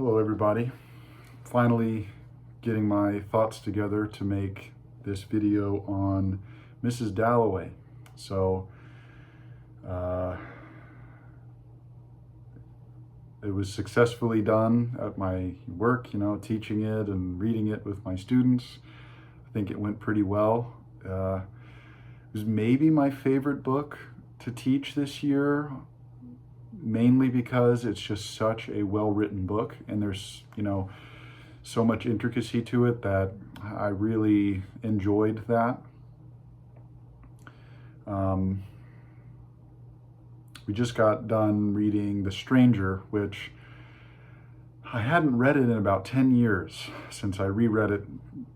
Hello everybody. Finally getting my thoughts together to make this video on Mrs. Dalloway. So it was successfully done at my work, teaching it and reading it with my students. I think it went pretty well. It was maybe my favorite book to teach this year, mainly because it's just such a well-written book, and there's so much intricacy to it that I really enjoyed that. We just got done reading The Stranger, which I hadn't read it in about 10 years since I reread it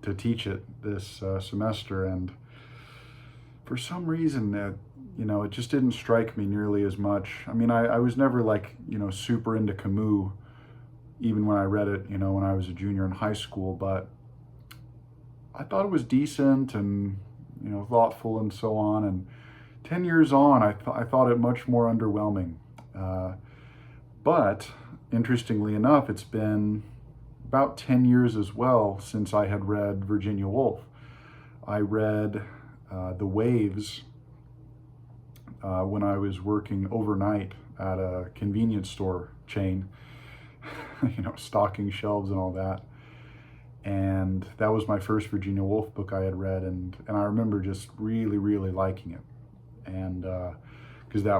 to teach it this semester, and for some reason it just didn't strike me nearly as much. I mean, I was never super into Camus, even when I read it, when I was a junior in high school, but I thought it was decent and, thoughtful and so on. And 10 years on, I thought it much more underwhelming. But interestingly enough, it's been about 10 years as well since I had read Virginia Woolf. I read The Waves when I was working overnight at a convenience store chain, stocking shelves and all that. And that was my first Virginia Woolf book I had read, and I remember just really, really liking it. And because I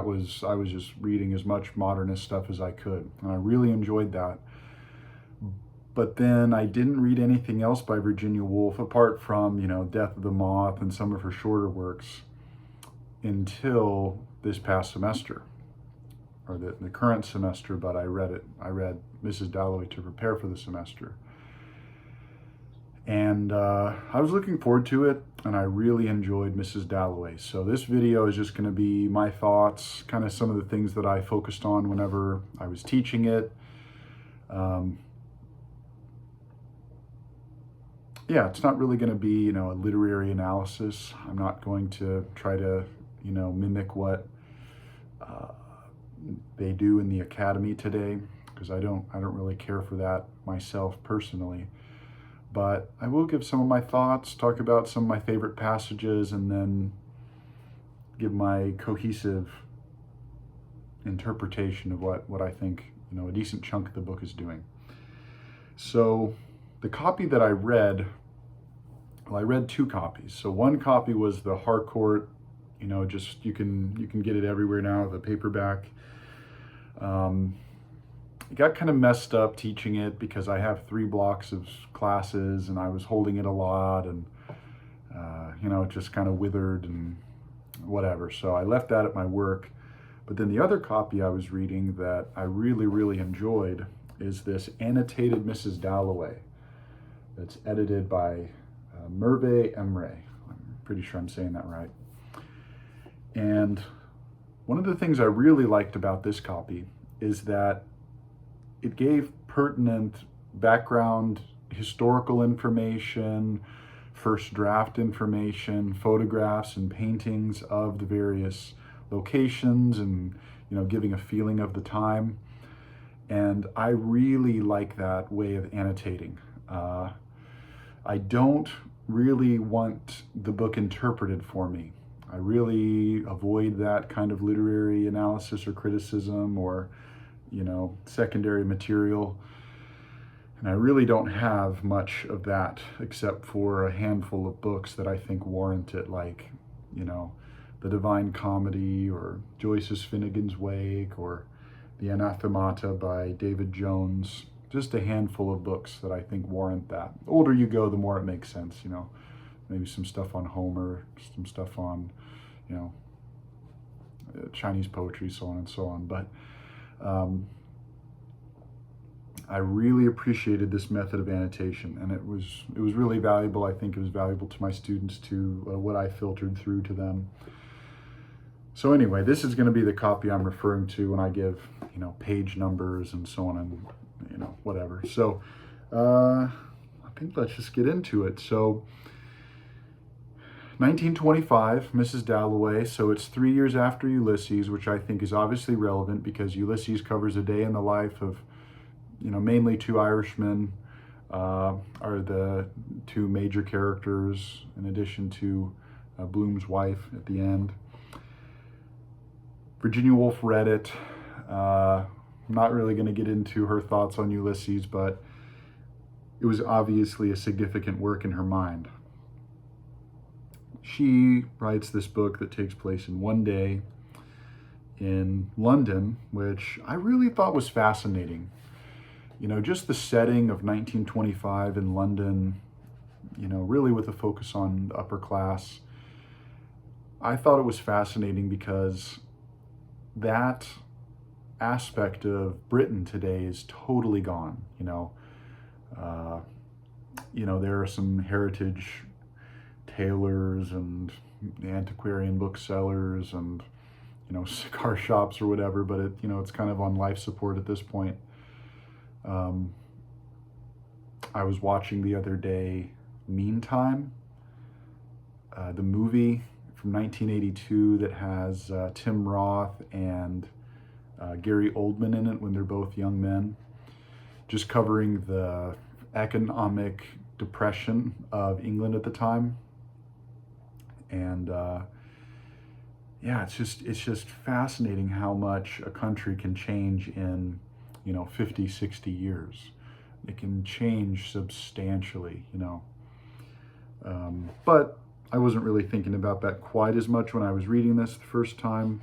was just reading as much modernist stuff as I could, and I really enjoyed that. But then I didn't read anything else by Virginia Woolf apart from, Death of the Moth and some of her shorter works until this past semester, or the current semester, but I read Mrs. Dalloway to prepare for the semester. And I was looking forward to it, and I really enjoyed Mrs. Dalloway. So this video is just going to be my thoughts, kind of some of the things that I focused on whenever I was teaching it. Yeah, it's not really going to be, a literary analysis. I'm not going to try to, mimic what they do in the academy today, because I don't really care for that myself personally. But I will give some of my thoughts, talk about some of my favorite passages, and then give my cohesive interpretation of what I think, a decent chunk of the book is doing. So the copy that I read, well, I read two copies. So one copy was the Harcourt, just you can get it everywhere now, the paperback. It got kind of messed up teaching it because I have 3 blocks of classes and I was holding it a lot, and it just kind of withered and whatever. So I left that at my work. But then the other copy I was reading that I really, really enjoyed is this annotated Mrs. Dalloway that's edited by Merve Emre. I'm pretty sure I'm saying that right. And one of the things I really liked about this copy is that it gave pertinent background historical information, first draft information, photographs and paintings of the various locations, and giving a feeling of the time. And I really like that way of annotating. I don't really want the book interpreted for me. I really avoid that kind of literary analysis or criticism or secondary material. And I really don't have much of that except for a handful of books that I think warrant it, like, The Divine Comedy or Joyce's Finnegan's Wake or The Anathemata by David Jones. Just a handful of books that I think warrant that. The older you go, the more it makes sense, maybe some stuff on Homer, some stuff on, Chinese poetry, so on and so on. But I really appreciated this method of annotation, and it was really valuable. I think it was valuable to my students too, what I filtered through to them. So anyway, this is going to be the copy I'm referring to when I give, page numbers and so on and, whatever. So I think let's just get into it. So 1925, Mrs. Dalloway, so it's 3 years after Ulysses, which I think is obviously relevant because Ulysses covers a day in the life of mainly two Irishmen are the two major characters, in addition to Bloom's wife at the end. Virginia Woolf read it. I'm not really going to get into her thoughts on Ulysses, but it was obviously a significant work in her mind. She writes this book that takes place in one day in London, which I really thought was fascinating. Just the setting of 1925 in London, really with a focus on the upper class. I thought it was fascinating because that aspect of Britain today is totally gone. There are some heritage tailors and antiquarian booksellers and cigar shops or whatever, but it's kind of on life support at this point. I was watching the other day Meantime, the movie from 1982 that has Tim Roth and Gary Oldman in it when they're both young men, just covering the economic depression of England at the time. And it's just fascinating how much a country can change in 50, 60 years. It can change substantially. But I wasn't really thinking about that quite as much when I was reading this the first time.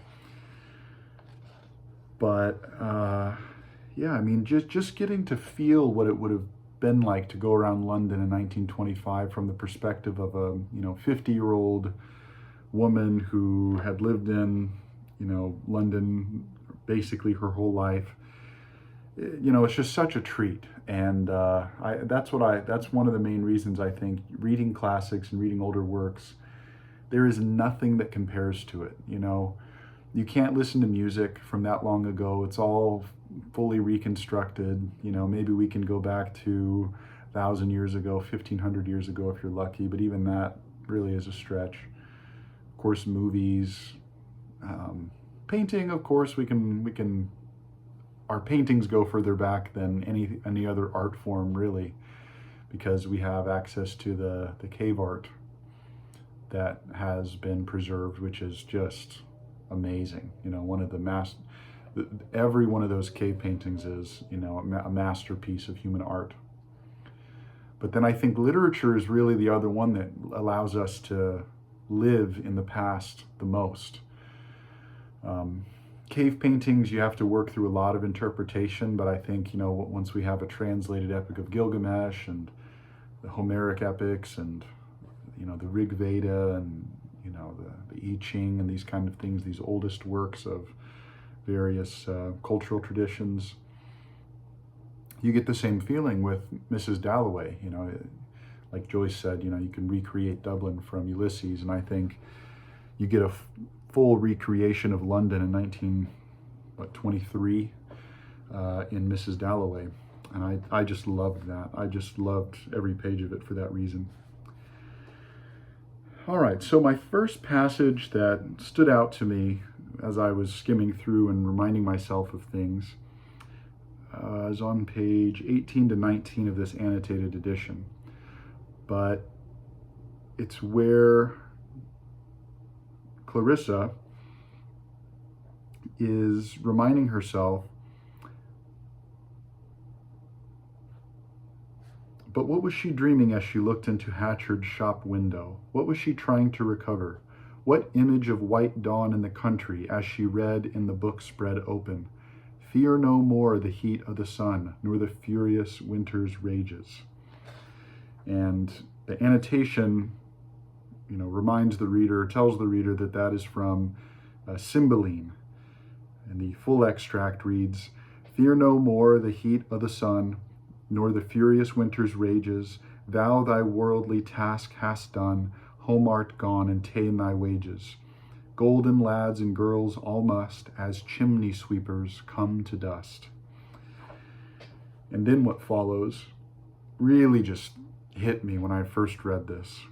But just getting to feel what it would have been like to go around London in 1925 from the perspective of a 50-year-old woman who had lived in London basically her whole life. It's just such a treat. And that's one of the main reasons I think reading classics and reading older works, there is nothing that compares to it. You can't listen to music from that long ago. It's all fully reconstructed. Maybe we can go back to 1,000 years ago, 1,500 years ago if you're lucky, but even that really is a stretch. Of course, movies, painting, of course, we can our paintings go further back than any other art form, really, because we have access to the cave art that has been preserved, which is just amazing. One of every one of those cave paintings is a masterpiece of human art. But then I think literature is really the other one that allows us to live in the past the most. Cave paintings, you have to work through a lot of interpretation, but I think, once we have a translated Epic of Gilgamesh and the Homeric epics and, the Rig Veda and, the I Ching and these kind of things, these oldest works of various cultural traditions, you get the same feeling with Mrs. Dalloway. Like Joyce said, you can recreate Dublin from Ulysses, and I think you get a full recreation of London in 1923 in Mrs. Dalloway, and I just loved that. I just loved every page of it for that reason. All right, so my first passage that stood out to me as I was skimming through and reminding myself of things is on page 18 to 19 of this annotated edition, but it's where Clarissa is reminding herself, but what was she dreaming as she looked into Hatchard's shop window? What was she trying to recover? What image of white dawn in the country as she read in the book spread open? Fear no more the heat of the sun, nor the furious winter's rages. And the annotation reminds the reader, tells the reader that is from Cymbeline. And the full extract reads, Fear no more the heat of the sun, nor the furious winter's rages. Thou thy worldly task hast done, home art gone, and ta'en thy wages. Golden lads and girls all must, as chimney sweepers, come to dust. And then what follows really just hit me when I first read this.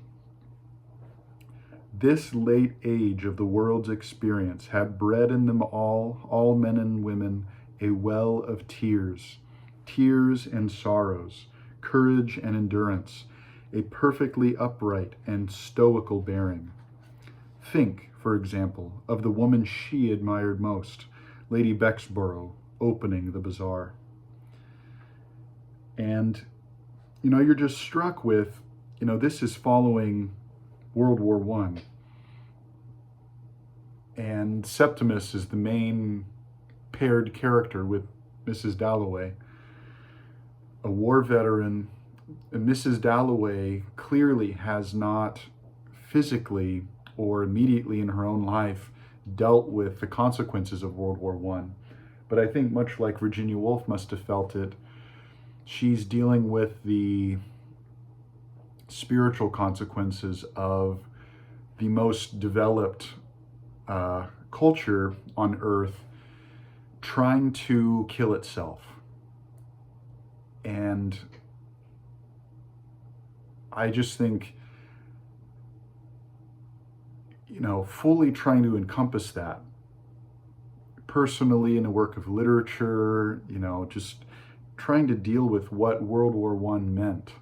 This late age of the world's experience had bred in them all men and women, a well of tears, tears and sorrows, courage and endurance, a perfectly upright and stoical bearing. Think, for example, of the woman she admired most, Lady Bexborough, opening the bazaar. And, you're just struck with, this is following World War I. And Septimus is the main paired character with Mrs. Dalloway, a war veteran. And Mrs. Dalloway clearly has not physically or immediately in her own life dealt with the consequences of World War I. But I think much like Virginia Woolf must have felt it, she's dealing with the spiritual consequences of the most developed culture on Earth trying to kill itself. And I just think, fully trying to encompass that personally in a work of literature, just trying to deal with what World War I meant.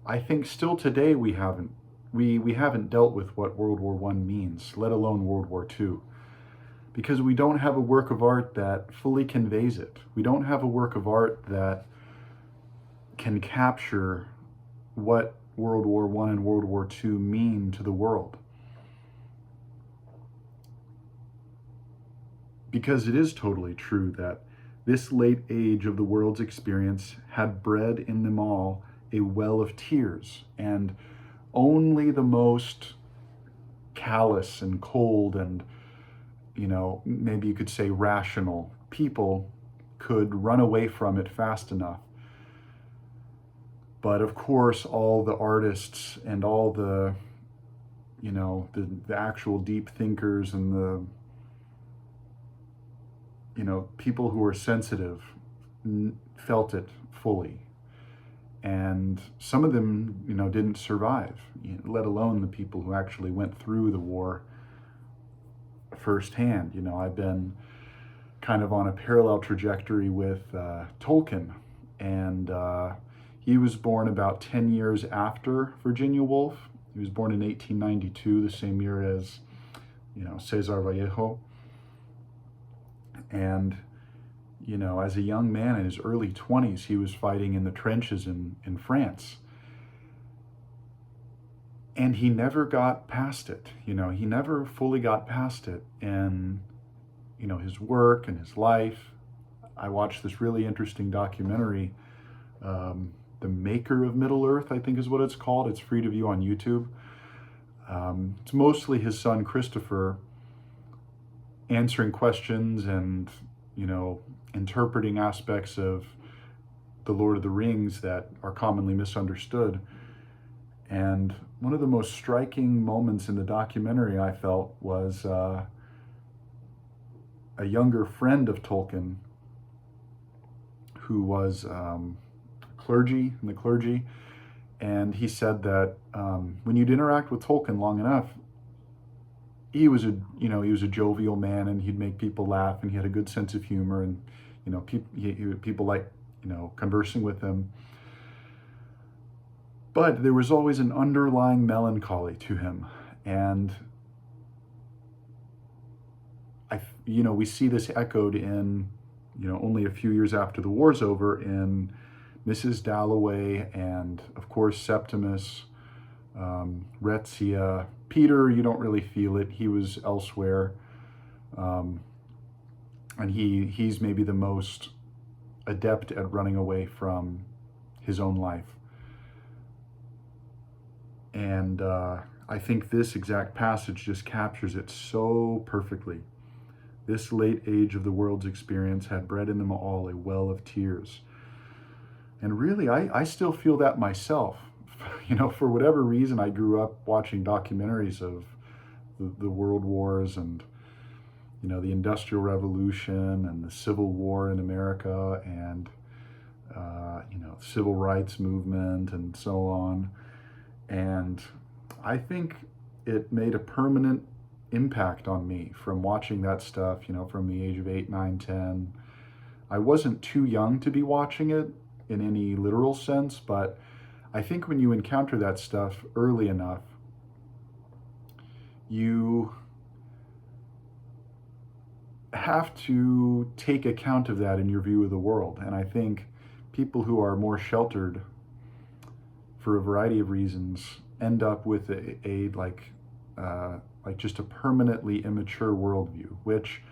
I think still today we haven't dealt with what World War I means, let alone World War II, because we don't have a work of art that fully conveys it. We don't have a work of art that can capture what World War I and World War II mean to the world. Because it is totally true that this late age of the world's experience had bred in them all a well of tears, and only the most callous and cold and, maybe you could say rational people could run away from it fast enough. But of course, all the artists and all the, the actual deep thinkers and the, people who are sensitive felt it fully. And some of them, didn't survive, let alone the people who actually went through the war firsthand. I've been kind of on a parallel trajectory with Tolkien, and he was born about 10 years after Virginia Woolf. He was born in 1892, the same year as, Cesar Vallejo. And, as a young man in his early 20s, he was fighting in the trenches in France. And he never got past it. He never fully got past it in, his work and his life. I watched this really interesting documentary, The Maker of Middle-earth, I think is what it's called. It's free to view on YouTube. It's mostly his son, Christopher, answering questions and, interpreting aspects of the Lord of the Rings that are commonly misunderstood. And one of the most striking moments in the documentary, I felt, was a younger friend of Tolkien who was in the clergy, and he said that when you'd interact with Tolkien long enough, he was a jovial man, and he'd make people laugh, and he had a good sense of humor, and people liked conversing with him. But there was always an underlying melancholy to him, and we see this echoed in only a few years after the war's over in Mrs. Dalloway, and of course Septimus, Retzia. Peter, you don't really feel it. He was elsewhere, and he's maybe the most adept at running away from his own life. And I think this exact passage just captures it so perfectly. This late age of the world's experience had bred in them all a well of tears. And really, I still feel that myself. For whatever reason, I grew up watching documentaries of the world wars and, the Industrial Revolution and the Civil War in America and, Civil Rights Movement and so on. And I think it made a permanent impact on me from watching that stuff, from the age of 8, 9, 10. I wasn't too young to be watching it in any literal sense, but I think when you encounter that stuff early enough, you have to take account of that in your view of the world. And I think people who are more sheltered for a variety of reasons end up with like just a permanently immature worldview, which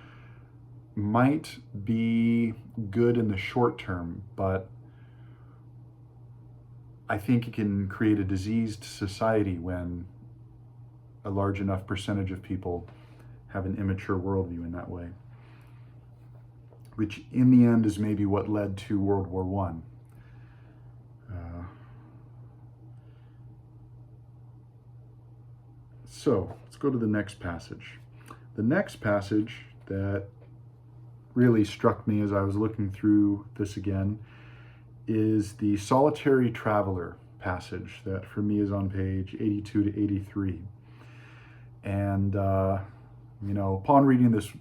might be good in the short term, but I think it can create a diseased society when a large enough percentage of people have an immature worldview in that way, which in the end is maybe what led to World War One. So let's go to the next passage. The next passage that really struck me as I was looking through this again is the solitary traveler passage that for me is on page 82 to 83. And, upon reading this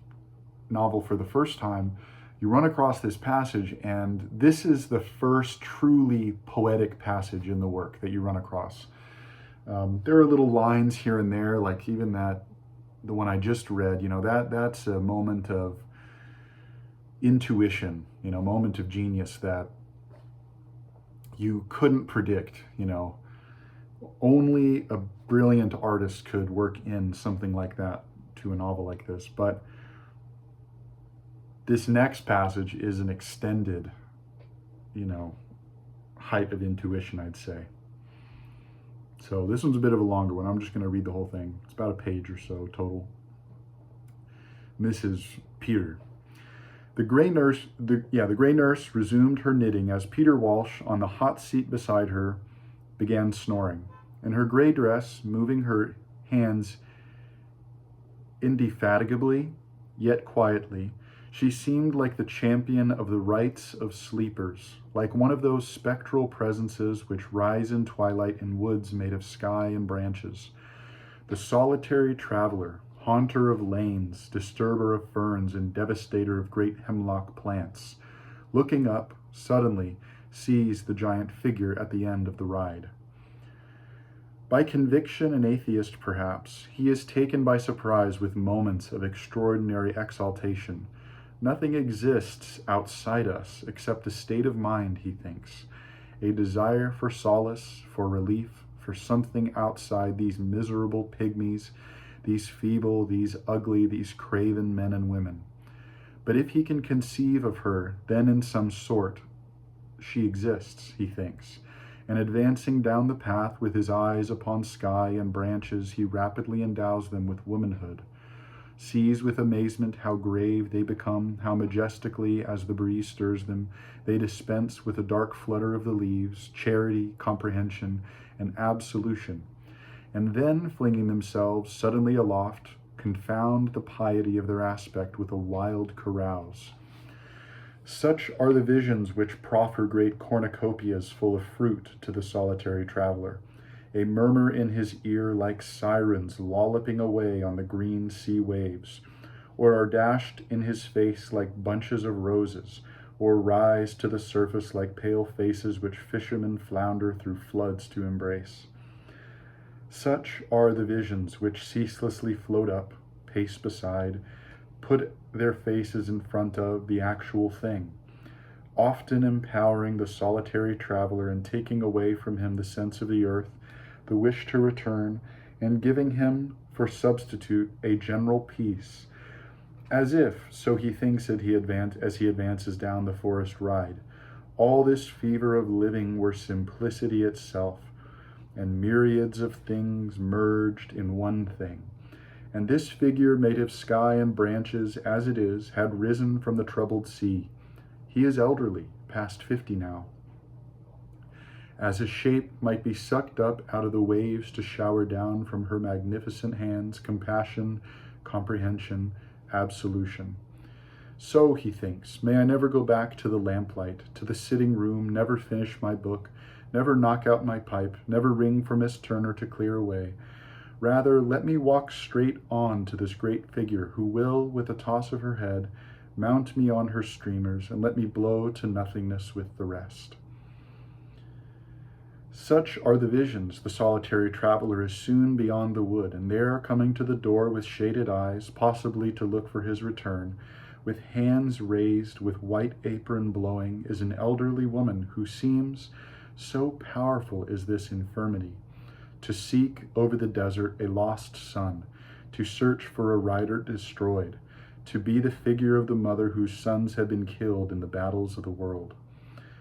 novel for the first time, you run across this passage, and this is the first truly poetic passage in the work that you run across. There are little lines here and there, like even the one I just read, that's a moment of intuition, moment of genius that you couldn't predict, Only a brilliant artist could work in something like that to a novel like this. But this next passage is an extended, height of intuition, I'd say. So this one's a bit of a longer one. I'm just going to read the whole thing. It's about a page or so total. Mrs. Peter. The gray nurse resumed her knitting as Peter Walsh, on the hot seat beside her, began snoring. In her gray dress, moving her hands indefatigably, yet quietly, she seemed like the champion of the rights of sleepers, like one of those spectral presences which rise in twilight in woods made of sky and branches. The solitary traveler, haunter of lanes, disturber of ferns, and devastator of great hemlock plants, looking up, suddenly sees the giant figure at the end of the ride. By conviction an atheist, perhaps, he is taken by surprise with moments of extraordinary exaltation. Nothing exists outside us except a state of mind, he thinks, a desire for solace, for relief, for something outside these miserable pygmies, these feeble, these ugly, these craven men and women. But if he can conceive of her, then in some sort she exists, he thinks, and advancing down the path with his eyes upon sky and branches, he rapidly endows them with womanhood, sees with amazement how grave they become, how majestically, as the breeze stirs them, they dispense with a dark flutter of the leaves, charity, comprehension, and absolution, and then, flinging themselves suddenly aloft, confound the piety of their aspect with a wild carouse. Such are the visions which proffer great cornucopias full of fruit to the solitary traveler, a murmur in his ear like sirens lolloping away on the green sea waves, or are dashed in his face like bunches of roses, or rise to the surface like pale faces which fishermen flounder through floods to embrace. Such are the visions which ceaselessly float up, pace beside, put their faces in front of the actual thing, often empowering the solitary traveler and taking away from him the sense of the earth, the wish to return, and giving him for substitute a general peace, as if, so he thinks as he advances down the forest ride, all this fever of living were simplicity itself, and myriads of things merged in one thing. And this figure made of sky and branches, as it is, had risen from the troubled sea. He is elderly, past 50 now. As a shape might be sucked up out of the waves to shower down from her magnificent hands compassion, comprehension, absolution. So, he thinks, may I never go back to the lamplight, to the sitting room, never finish my book, never knock out my pipe, never ring for Miss Turner to clear away. Rather, let me walk straight on to this great figure who will, with a toss of her head, Mount me on her streamers, and let me blow to nothingness with the rest. Such are the visions. The solitary traveler is soon beyond the wood, and there, coming to the door with shaded eyes, possibly to look for his return, with hands raised, with white apron blowing, is an elderly woman who seems, so powerful is this infirmity, to seek over the desert a lost son, to search for a rider destroyed, to be the figure of the mother whose sons have been killed in the battles of the world.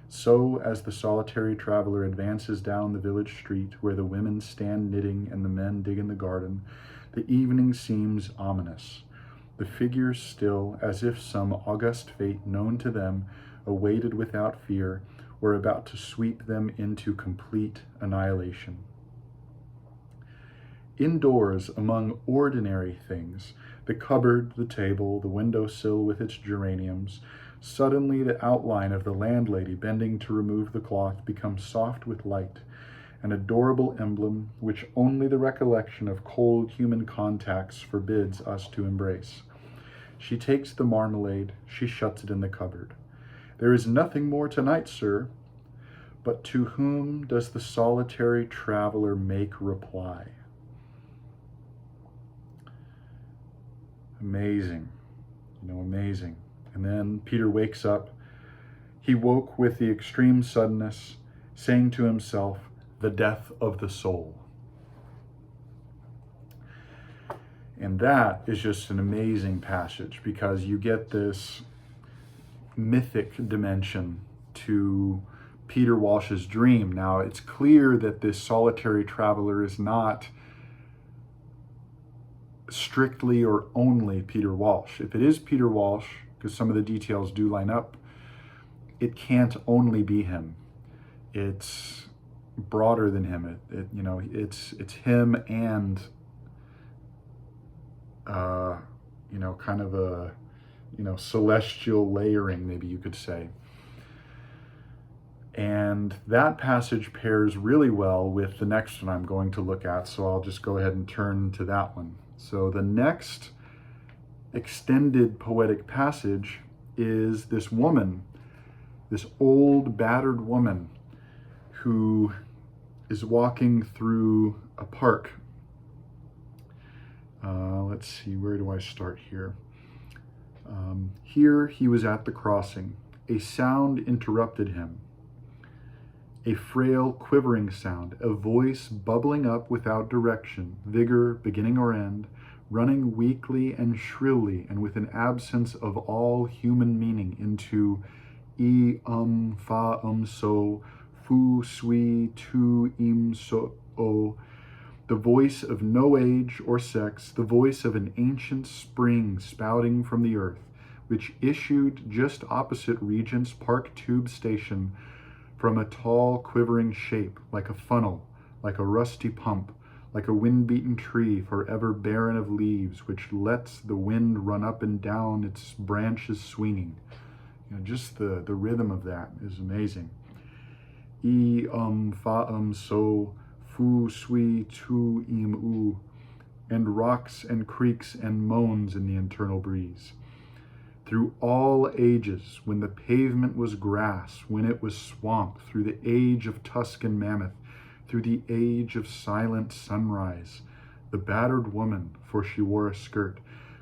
So, as the solitary traveler advances down the village street where the women stand knitting and the men dig in the garden, the evening seems ominous. The figures still, as if some august fate known to them, awaited without fear, were about to sweep them into complete annihilation. Indoors, among ordinary things, the cupboard, the table, the windowsill with its geraniums, suddenly the outline of the landlady bending to remove the cloth becomes soft with light, an adorable emblem which only the recollection of cold human contacts forbids us to embrace. She takes the marmalade, she shuts it in the cupboard. There is nothing more tonight, sir. But to whom does the solitary traveler make reply? Amazing, amazing. And then Peter wakes up. He woke with the extreme suddenness, saying to himself, the death of the soul. And that is just an amazing passage because you get this mythic dimension to Peter Walsh's dream. Now, it's clear that this solitary traveler is not strictly or only Peter Walsh. If it is Peter Walsh, because some of the details do line up, it can't only be him. It's broader than him. It's him and kind of a celestial layering, maybe you could say. And that passage pairs really well with the next one I'm going to look at, so I'll just go ahead and turn to that one. So the next extended poetic passage is this woman, this old battered woman who is walking through a park. Let's see, where do I start here? Here he was at the crossing. A sound interrupted him. A frail, quivering sound, a voice bubbling up without direction, vigor, beginning or end, running weakly and shrilly and with an absence of all human meaning into fa so, fu sui tu so o, the voice of no age or sex, the voice of an ancient spring spouting from the earth, which issued just opposite Regent's Park Tube Station from a tall, quivering shape, like a funnel, like a rusty pump, like a wind-beaten tree forever barren of leaves, which lets the wind run up and down its branches swinging. Just the rhythm of that is amazing. Fa so, fu sui tu u, and rocks and creaks and moans in the internal breeze. Through all ages, when the pavement was grass, when it was swamp, through the age of Tuscan mammoth, through the age of silent sunrise, the battered woman, for she wore a skirt,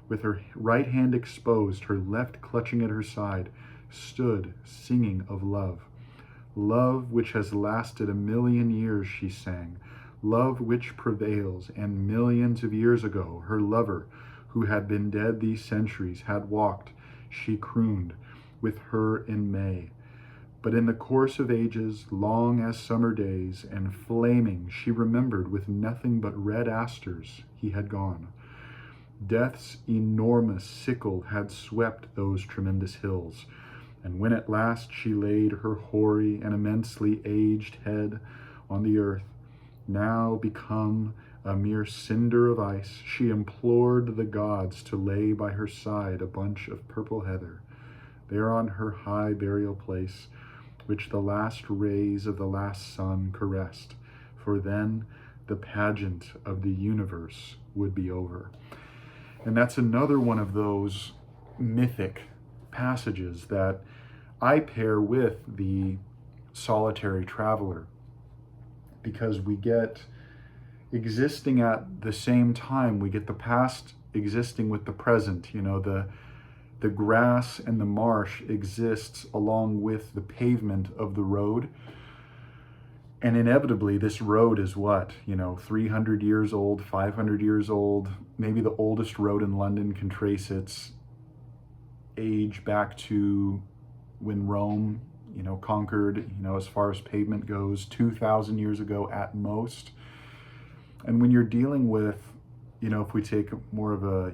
with her right hand exposed, her left clutching at her side, stood singing of love. Love which has lasted 1,000,000 years, she sang. Love which prevails, and millions of years ago, her lover, who had been dead these centuries, had walked, she crooned, with her in May. But in the course of ages, long as summer days, and flaming, she remembered with nothing but red asters he had gone. Death's enormous sickle had swept those tremendous hills, and when at last she laid her hoary and immensely aged head on the earth, now become a mere cinder of ice, she implored the gods to lay by her side a bunch of purple heather, there on her high burial place, which the last rays of the last sun caressed, for then the pageant of the universe would be over. And that's another one of those mythic passages that I pair with the solitary traveler, because we get existing at the same time. We get the past existing with the present. You know, the grass and the marsh exists along with the pavement of the road. And inevitably, this road is what, 300 years old, 500 years old. Maybe the oldest road in London can trace its age back to when Rome, conquered, as far as pavement goes, 2,000 years ago at most. And when you're dealing with, if we take more of a,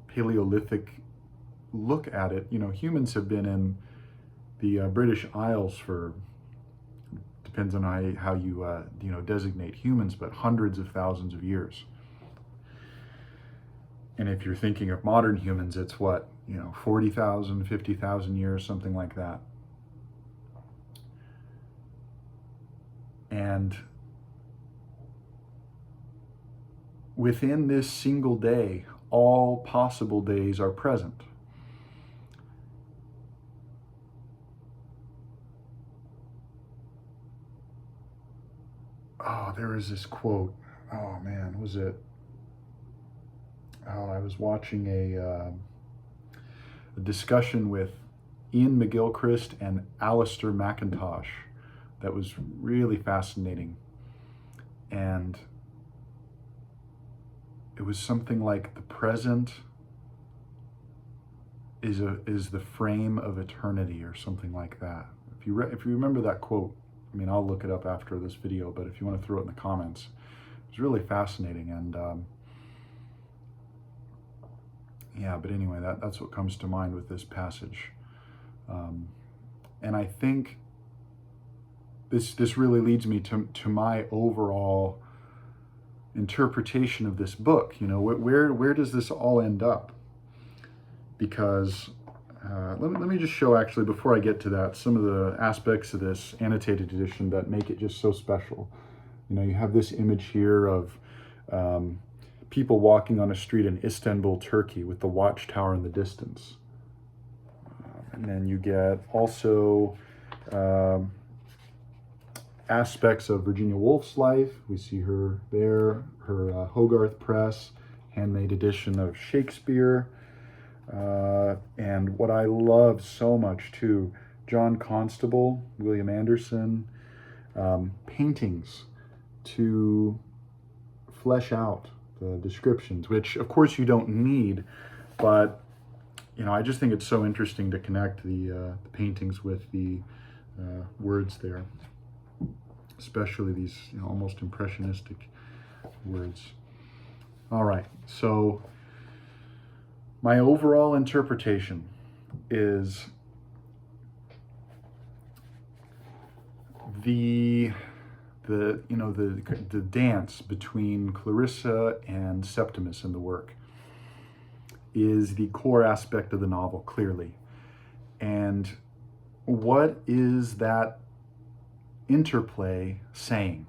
Paleolithic look at it, humans have been in the British Isles for, depends on how you designate humans, but hundreds of thousands of years. And if you're thinking of modern humans, it's what, 40,000, 50,000 years, something like that. And within this single day, all possible days are present. Oh, there is this quote. Oh man, was it? Oh, I was watching a discussion with Ian McGilchrist and Alistair McIntosh that was really fascinating. And it was something like the present is the frame of eternity, or something like that. If you remember that quote, I'll look it up after this video, but if you want to throw it in the comments, it was really fascinating. And yeah, but anyway, that's what comes to mind with this passage. And I think this really leads me to my overall interpretation of this book. Where does this all end up? Because let me just show, actually, before I get to that, some of the aspects of this annotated edition that make it just so special. You have this image here of people walking on a street in Istanbul, Turkey, with the watchtower in the distance. And then you get also aspects of Virginia Woolf's life. We see her there, her Hogarth Press, handmade edition of Shakespeare. And what I love so much too, John Constable, William Anderson, paintings to flesh out the descriptions, which of course you don't need, but I just think it's so interesting to connect the paintings with the words there, especially these almost impressionistic words. All right, so my overall interpretation is the dance between Clarissa and Septimus in the work is the core aspect of the novel, clearly. And what is that interplay saying?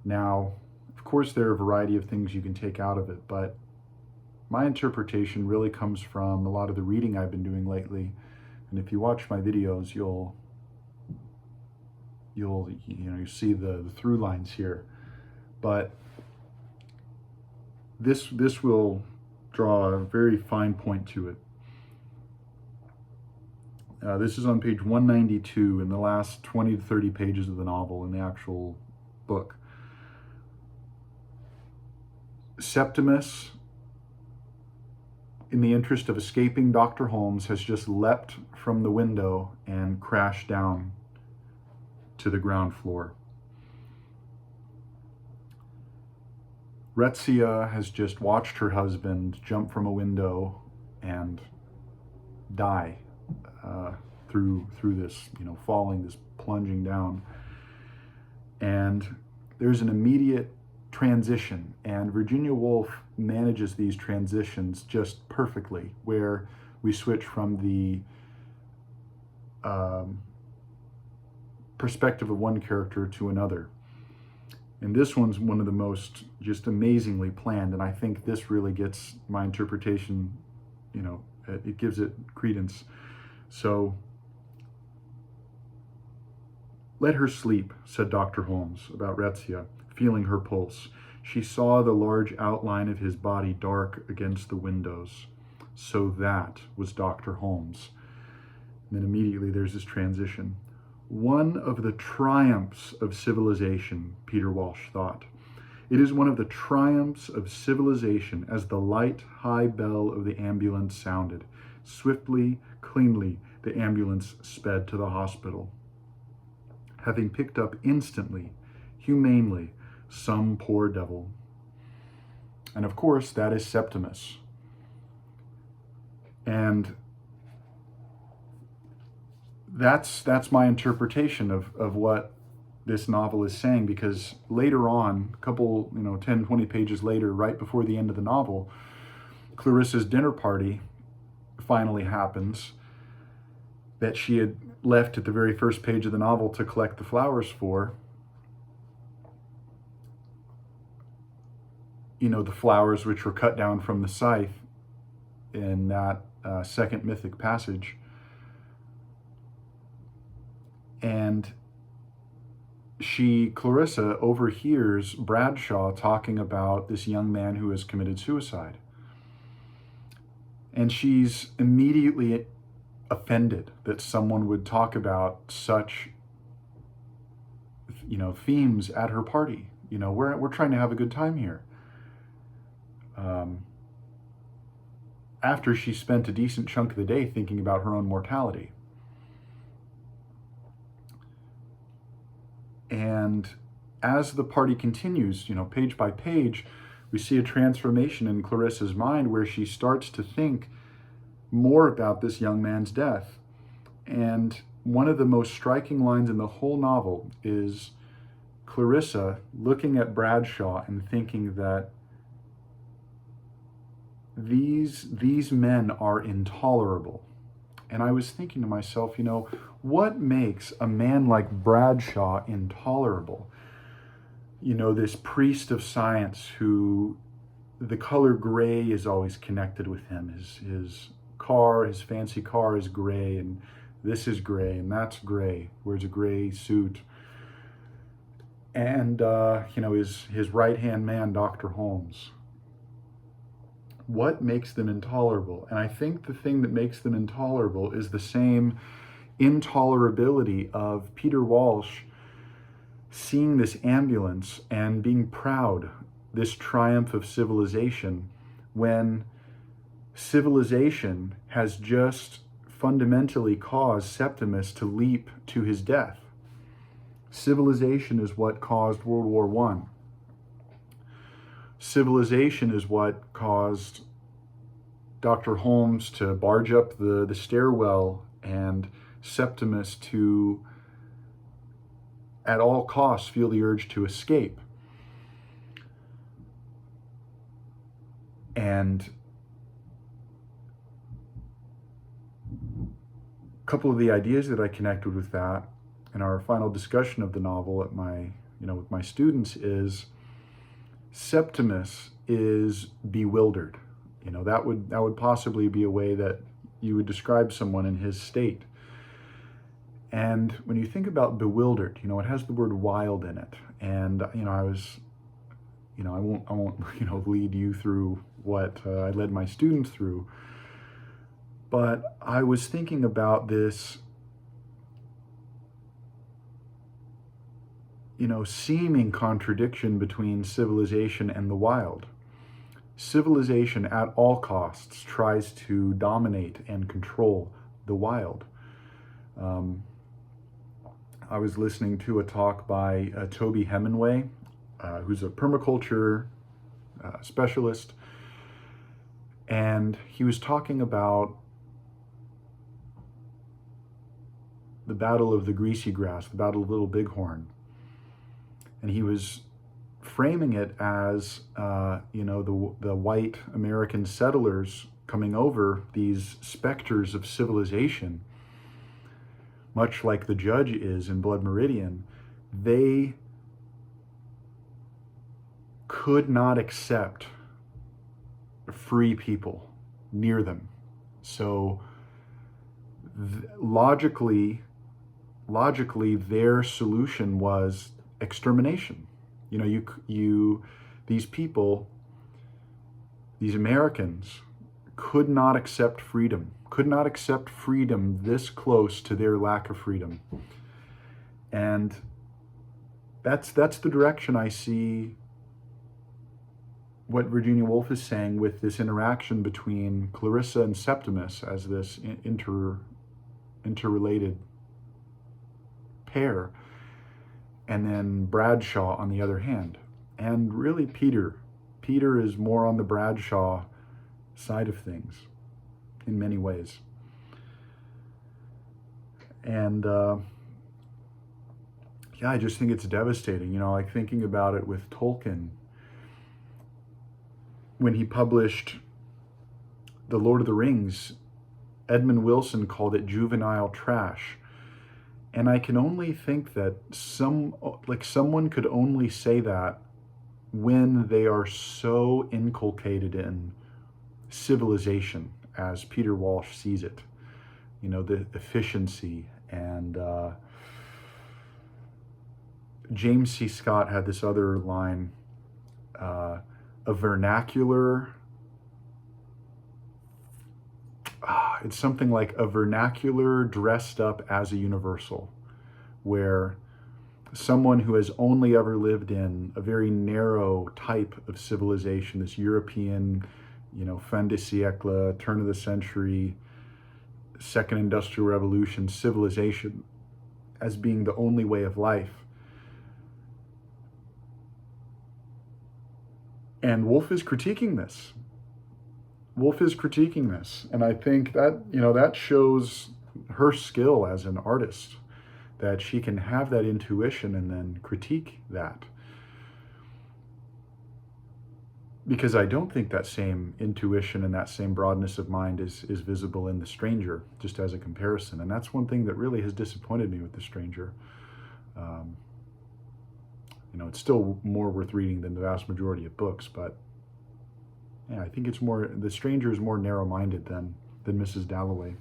Now, of course, there are a variety of things you can take out of it, but my interpretation really comes from a lot of the reading I've been doing lately. And if you watch my videos, you'll you see the through lines here. But this will draw a very fine point to it. This is on page 192 in the last 20 to 30 pages of the novel in the actual book. Septimus, in the interest of escaping Dr. Holmes, has just leapt from the window and crashed down to the ground floor. Retzia has just watched her husband jump from a window and die through this, falling, this plunging down. And there's an immediate transition, and Virginia Woolf manages these transitions just perfectly, where we switch from the perspective of one character to another. And this one's one of the most just amazingly planned. And I think this really gets my interpretation, it gives it credence. So, "Let her sleep," said Dr. Holmes about Rezia, feeling her pulse. She saw the large outline of his body dark against the windows. So that was Dr. Holmes. And then immediately there's this transition. "One of the triumphs of civilization," Peter Walsh thought. "It is one of the triumphs of civilization," as the light, high bell of the ambulance sounded. Swiftly, cleanly, the ambulance sped to the hospital, having picked up instantly, humanely, some poor devil. And of course, that is Septimus. And that's my interpretation of what this novel is saying, because later on, a couple, 10, 20 pages later, right before the end of the novel, Clarissa's dinner party finally happens that she had left at the very first page of the novel to collect the flowers for. The flowers which were cut down from the scythe in that second mythic passage. And Clarissa overhears Bradshaw talking about this young man who has committed suicide. And she's immediately offended that someone would talk about such, themes at her party. We're trying to have a good time here. After she spent a decent chunk of the day thinking about her own mortality. And as the party continues, page by page, we see a transformation in Clarissa's mind where she starts to think more about this young man's death. And one of the most striking lines in the whole novel is Clarissa looking at Bradshaw and thinking that these men are intolerable. And I was thinking to myself, what makes a man like Bradshaw intolerable? This priest of science who the color gray is always connected with him. His fancy car is gray, and this is gray, and that's gray, wears a gray suit. And, his right-hand man, Dr. Holmes. What makes them intolerable? And I think the thing that makes them intolerable is the same intolerability of Peter Walsh seeing this ambulance and being proud, this triumph of civilization, when civilization has just fundamentally caused Septimus to leap to his death. Civilization is what caused World War I. Civilization is what caused Dr. Holmes to barge up the stairwell and Septimus to, at all costs, feel the urge to escape. And a couple of the ideas that I connected with that in our final discussion of the novel at with my students is Septimus is bewildered. That would possibly be a way that you would describe someone in his state. And when you think about bewildered, it has the word wild in it. And I won't lead you through what I led my students through, but I was thinking about this seeming contradiction between civilization and the wild. Civilization at all costs tries to dominate and control the wild. I was listening to a talk by Toby Hemingway, who's a permaculture specialist, and he was talking about the Battle of the Greasy Grass, the Battle of Little Bighorn. And he was framing it as, the white American settlers coming over, these specters of civilization, much like the judge is in Blood Meridian. They could not accept free people near them. So logically, their solution was extermination. You know, these people, these Americans, could not accept freedom, this close to their lack of freedom. And that's the direction I see what Virginia Woolf is saying with this interaction between Clarissa and Septimus as this interrelated pair, and then Bradshaw on the other hand. And really Peter is more on the Bradshaw side of things in many ways. And yeah, I just think it's devastating. You know, like thinking about it with Tolkien, when he published The Lord of the Rings, Edmund Wilson called it juvenile trash. And I can only think that someone could only say that when they are so inculcated in civilization as Peter Walsh sees it. You know, the efficiency. And James C. Scott had this other line, a vernacular, it's something like a vernacular dressed up as a universal, where someone who has only ever lived in a very narrow type of civilization, this European, you know, fin de siècle, turn of the century, second industrial revolution civilization, as being the only way of life. And Woolf is critiquing this. And I think that, you know, that shows her skill as an artist, that she can have that intuition and then critique that. Because I don't think that same intuition and that same broadness of mind is visible in The Stranger, just as a comparison. And that's one thing that really has disappointed me with The Stranger. You know, it's still more worth reading than the vast majority of books, but yeah, I think it's more, The Stranger is more narrow-minded than Mrs. Dalloway.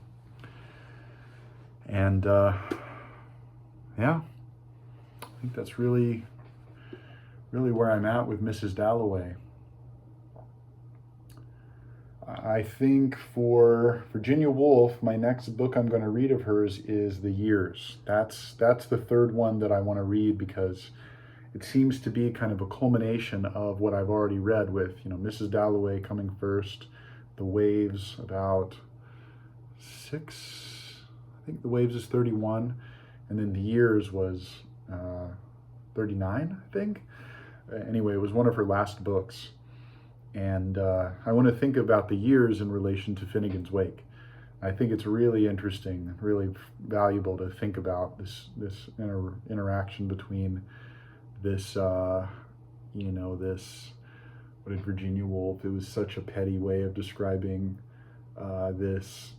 And yeah, I think that's really where I'm at with Mrs. Dalloway. I think for Virginia Woolf, my next book I'm going to read of hers is The Years. That's the third one that I want to read, because it seems to be kind of a culmination of what I've already read, with, you know, Mrs. Dalloway coming first, The Waves about 6, I think The Waves is 31, and then The Years was 39, I think. Anyway, it was one of her last books. And I want to think about The Years in relation to Finnegan's Wake. I think it's really interesting, really valuable to think about this interaction between this, you know, this, what did Virginia Woolf, it was such a petty way of describing this,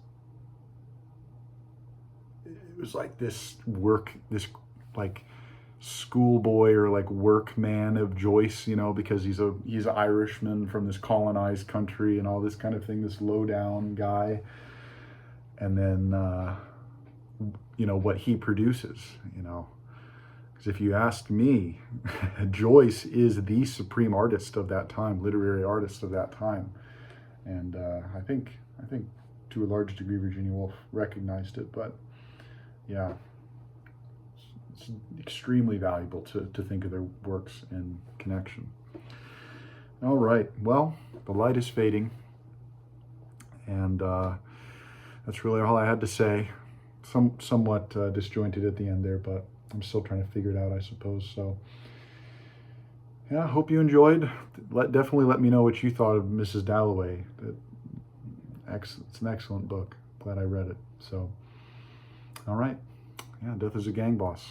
it was like this like schoolboy or like workman of Joyce, you know, because he's an Irishman from this colonized country and all this kind of thing, this low down guy. And then, you know, what he produces, you know. Because if you ask me, Joyce is the supreme artist of that time, literary artist of that time. And I think to a large degree Virginia Woolf recognized it, but yeah, it's extremely valuable to think of their works in connection. All right, well, the light is fading, and that's really all I had to say. Somewhat disjointed at the end there, but I'm still trying to figure it out, I suppose. So yeah, I hope you enjoyed. Definitely let me know what you thought of Mrs. Dalloway. It's an excellent book. Glad I read it. So, all right. Yeah, Death is a Gang Boss.